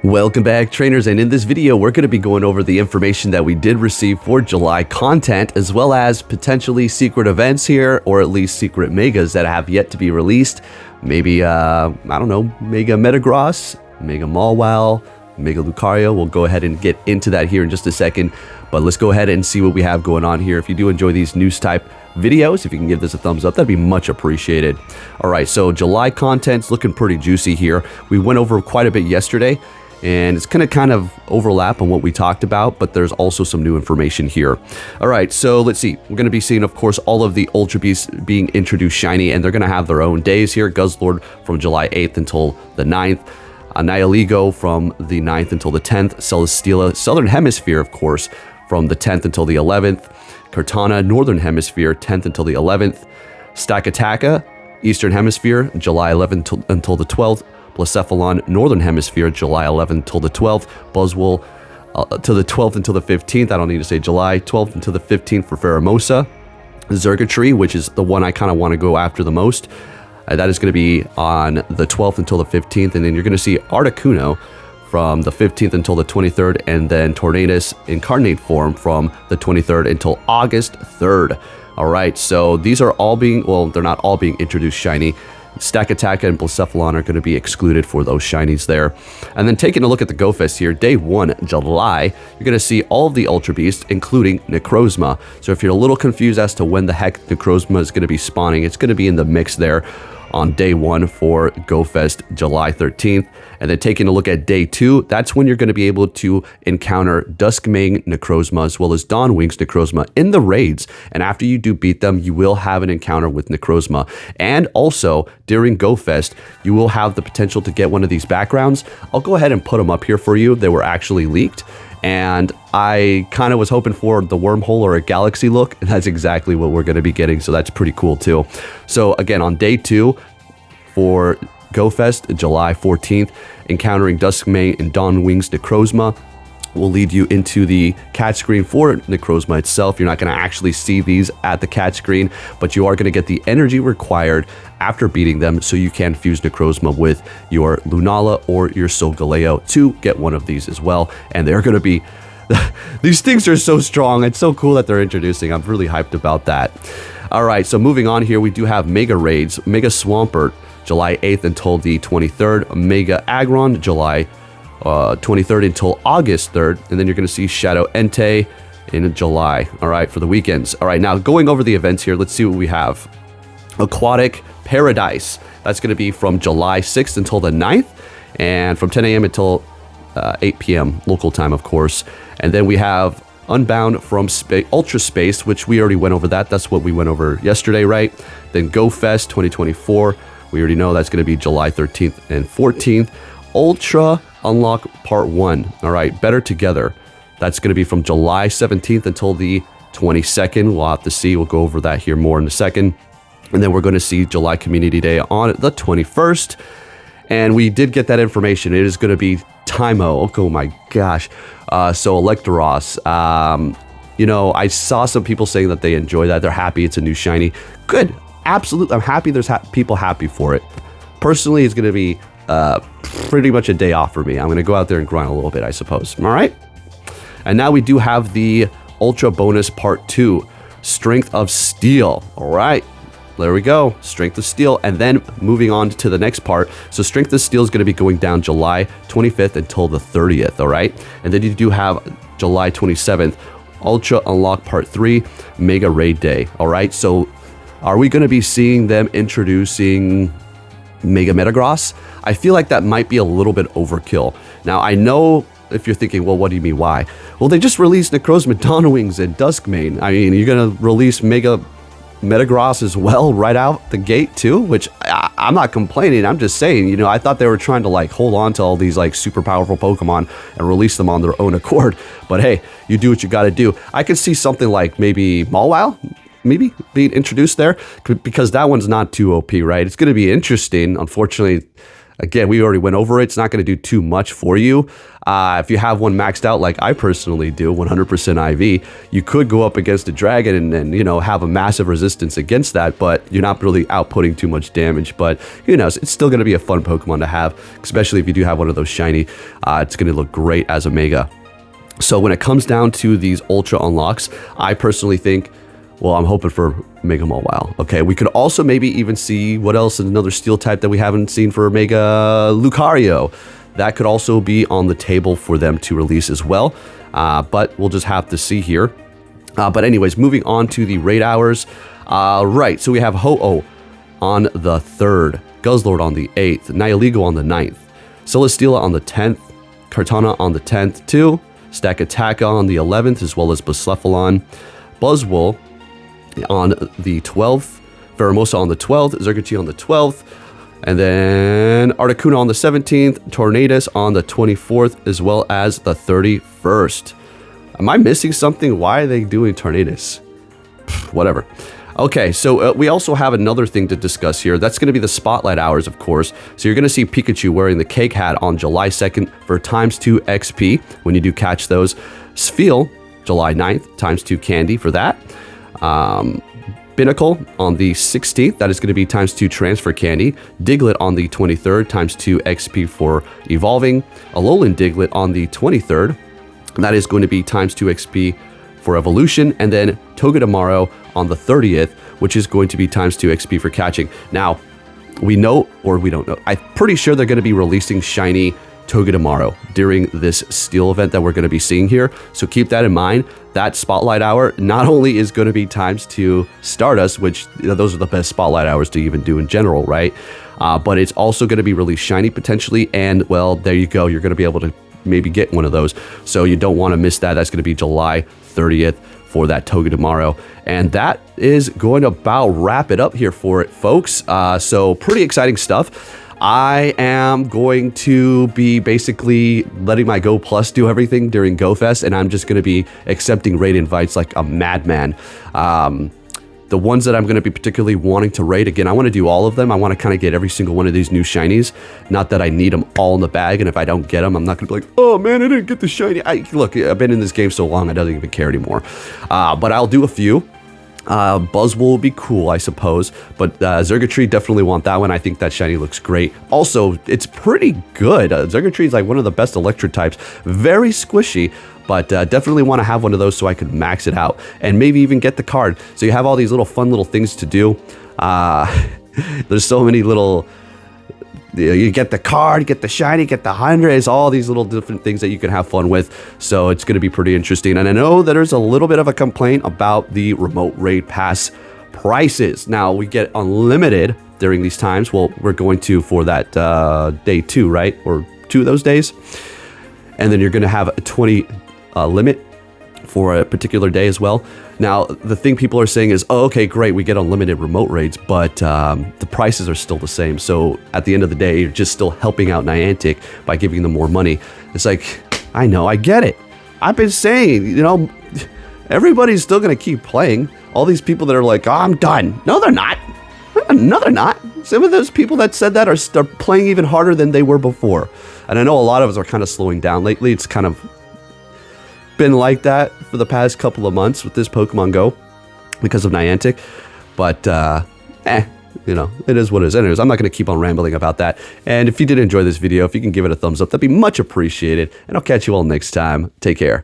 Welcome back, trainers, and in this video we're going to be going over the information that we did receive for July content, as well as potentially secret events here, or at least secret megas that have yet to be released. Maybe I don't know, Mega Metagross, Mega Mawile, Mega Lucario. We'll go ahead and get into that here in just a second, but let's go ahead and see what we have going on here. If you do enjoy these news type videos, if you can give this a thumbs up, that'd be much appreciated. All right, so July content's looking pretty juicy here. We went over quite a bit yesterday, and it's gonna kind of overlap on what we talked about, but there's also some new information here. All right, so let's see. We're gonna be seeing, of course, all of the Ultra Beasts being introduced shiny, and they're gonna have their own days here. Guzzlord from July 8th until the 9th. Nihiligo from the 9th until the 10th. Celesteela, Southern Hemisphere, of course, from the 10th until the 11th. Cortana, Northern Hemisphere, 10th until the 11th. Stakataka, Eastern Hemisphere, July 11th until the 12th. Blacephalon, Northern Hemisphere, July 11th till the 12th. Buzzwole to the 12th until the 15th. I don't need to say July 12th until the 15th for Pheromosa. Zergatry, which is the one I kind of want to go after the most. That is going to be on the 12th until the 15th. And then you're going to see Articuno from the 15th until the 23rd. And then Tornadus Incarnate form from the 23rd until August 3rd. All right, so these are all being, well, they're not all being introduced shiny. Stakataka and Blacephalon are going to be excluded for those shinies there. And then taking a look at the GoFest here, day 1, July, you're going to see all of the Ultra Beasts, including Necrozma. So if you're a little confused as to when the heck Necrozma is going to be spawning, it's going to be in the mix there on day 1 for GoFest, July 13th. And then taking a look at day 2, that's when you're going to be able to encounter Duskmane Necrozma as well as Dawnwings Necrozma in the raids. And after you do beat them, you will have an encounter with Necrozma. And also, during GoFest, you will have the potential to get one of these backgrounds. I'll go ahead and put them up here for you. They were actually leaked. And I kind of was hoping for the wormhole or a galaxy look, and that's exactly what we're going to be getting, so that's pretty cool too. So again, on day 2 for GoFest, July 14th, encountering Duskmane and Dawnwings Necrozma will lead you into the catch screen for Necrozma itself. You're not going to actually see these at the catch screen, but you are going to get the energy required after beating them, so you can fuse Necrozma with your Lunala or your Solgaleo to get one of these as well. And they're going to be these things are so strong. It's so cool that they're introducing. I'm really hyped about that. All right, so moving on here, we do have Mega Raids. Mega Swampert, July 8th until the 23rd. Mega Aggron, July 23rd until August 3rd. And then you're going to see Shadow Entei in July. All right, for the weekends. All right, now going over the events here, let's see what we have. Aquatic Paradise. That's going to be from July 6th until the 9th, and from 10 a.m. until 8 p.m. local time, of course. And then we have Unbound from Ultra Space, which we already went over that. That's what we went over yesterday, right? Then GoFest 2024. We already know that's going to be July 13th and 14th. Ultra Unlock Part 1. All right, Better Together. That's going to be from July 17th until the 22nd. We'll have to see. We'll go over that here more in a second. And then we're going to see July Community Day on the 21st. And we did get that information. It is going to be Timo. Oh my gosh. So Electaros. You know, I saw some people saying that they enjoy that. They're happy it's a new shiny. Good. Absolutely. I'm happy there's people happy for it. Personally, it's going to be pretty much a day off for me. I'm going to go out there and grind a little bit, I suppose. All right. And now we do have the Ultra Bonus Part 2. Strength of Steel. All right. There we go, Strength of Steel, and then moving on to the next part. So Strength of Steel is going to be going down July 25th until the 30th, all right? And then you do have July 27th, Ultra Unlock Part 3, Mega Raid Day, all right? So are we going to be seeing them introducing Mega Metagross? I feel like that might be a little bit overkill. Now, I know if you're thinking, well, what do you mean, why? Well, they just released Necrozma, Dawnwings, and Duskmane. I mean, you're going to release Mega Metagross as well right out the gate too, which I'm not complaining. I'm just saying, you know, I thought they were trying to like hold on to all these like super powerful Pokemon and release them on their own accord. But hey, you do what you got to do. I could see something like maybe Mawile maybe being introduced there, because that one's not too OP, right? It's going to be interesting. Unfortunately, Again, we already went over it. It's not going to do too much for you. If you have one maxed out like I personally do, 100% IV, you could go up against a dragon and you know, have a massive resistance against that, but you're not really outputting too much damage. But who knows? It's still going to be a fun Pokemon to have, especially if you do have one of those shiny. It's going to look great as a Mega. So when it comes down to these Ultra unlocks, I personally think, well, I'm hoping for Mega Mawile. Okay, we could also maybe even see what else is another steel type that we haven't seen for Mega Lucario. That could also be on the table for them to release as well. But we'll just have to see here. But anyways, moving on to the raid hours. Right, so we have Ho-Oh on the 3rd, Guzzlord on the 8th, Nihilego on the 9th, Celesteela on the 10th, Kartana on the 10th too, Stakataka on the 11th, as well as Blacephalon, Buzzwole on the 12th, Veramosa on the 12th, Xergachi on the 12th, and then Articuno on the 17th, Tornadus on the 24th, as well as the 31st. Am I missing something? Why are they doing Tornadus? Whatever. Okay, so we also have another thing to discuss here. That's going to be the spotlight hours, of course. So you're going to see Pikachu wearing the cake hat on July 2nd for ×2 XP when you do catch those. Spheal, July 9th, ×2 candy for that. Binnacle on the 16th, that is going to be ×2 transfer candy. Diglett on the 23rd, ×2 XP for evolving. Alolan Diglett on the 23rd, and that is going to be ×2 XP for evolution. And then Togedemaru on the 30th, which is going to be ×2 XP for catching. Now, we know, or we don't know, I'm pretty sure they're going to be releasing shiny Togedemaru during this steel event that we're going to be seeing here. So keep that in mind. That spotlight hour not only is going to be ×2 Stardust, which, you know, those are the best spotlight hours to even do in general, right? But it's also going to be released shiny potentially. And well, there you go. You're going to be able to maybe get one of those. So you don't want to miss that. That's going to be July 30th for that Togedemaru. And that is going to about wrap it up here for it, folks. So pretty exciting stuff. I am going to be basically letting my Go Plus do everything during GoFest, and I'm just going to be accepting raid invites like a madman. The ones that I'm going to be particularly wanting to raid, again, I want to do all of them. I want to kind of get every single one of these new shinies. Not that I need them all in the bag, and if I don't get them, I'm not going to be like, oh man, I didn't get the shiny. Look, I've been in this game so long, I don't even care anymore. But I'll do a few. Buzzwole will be cool, I suppose, but Xergatree, definitely want that one. I think that shiny looks great. Also, it's pretty good. Xergatree is like one of the best electric types. Very squishy, but definitely want to have one of those so I could max it out and maybe even get the card. So you have all these little fun little things to do. There's so many little... You get the card, get the shiny, get the 100s, all these little different things that you can have fun with. So it's going to be pretty interesting. And I know that there's a little bit of a complaint about the remote raid pass prices. Now, we get unlimited during these times. Well, we're going to for that day 2, right? Or 2 of those days. And then you're going to have a 20 limit for a particular day as well. Now, the thing people are saying is, oh, okay, great, we get unlimited remote raids, but the prices are still the same. So at the end of the day, you're just still helping out Niantic by giving them more money. It's like, I know, I get it. I've been saying, you know, everybody's still going to keep playing. All these people that are like, oh, I'm done. No, they're not. No, they're not. Some of those people that said that are playing even harder than they were before. And I know a lot of us are kind of slowing down lately. It's kind of been like that for the past couple of months with this Pokemon Go because of Niantic, but you know, it is what it is. Anyways, I'm not going to keep on rambling about that. And if you did enjoy this video, if you can give it a thumbs up, that'd be much appreciated. And I'll catch you all next time. Take care.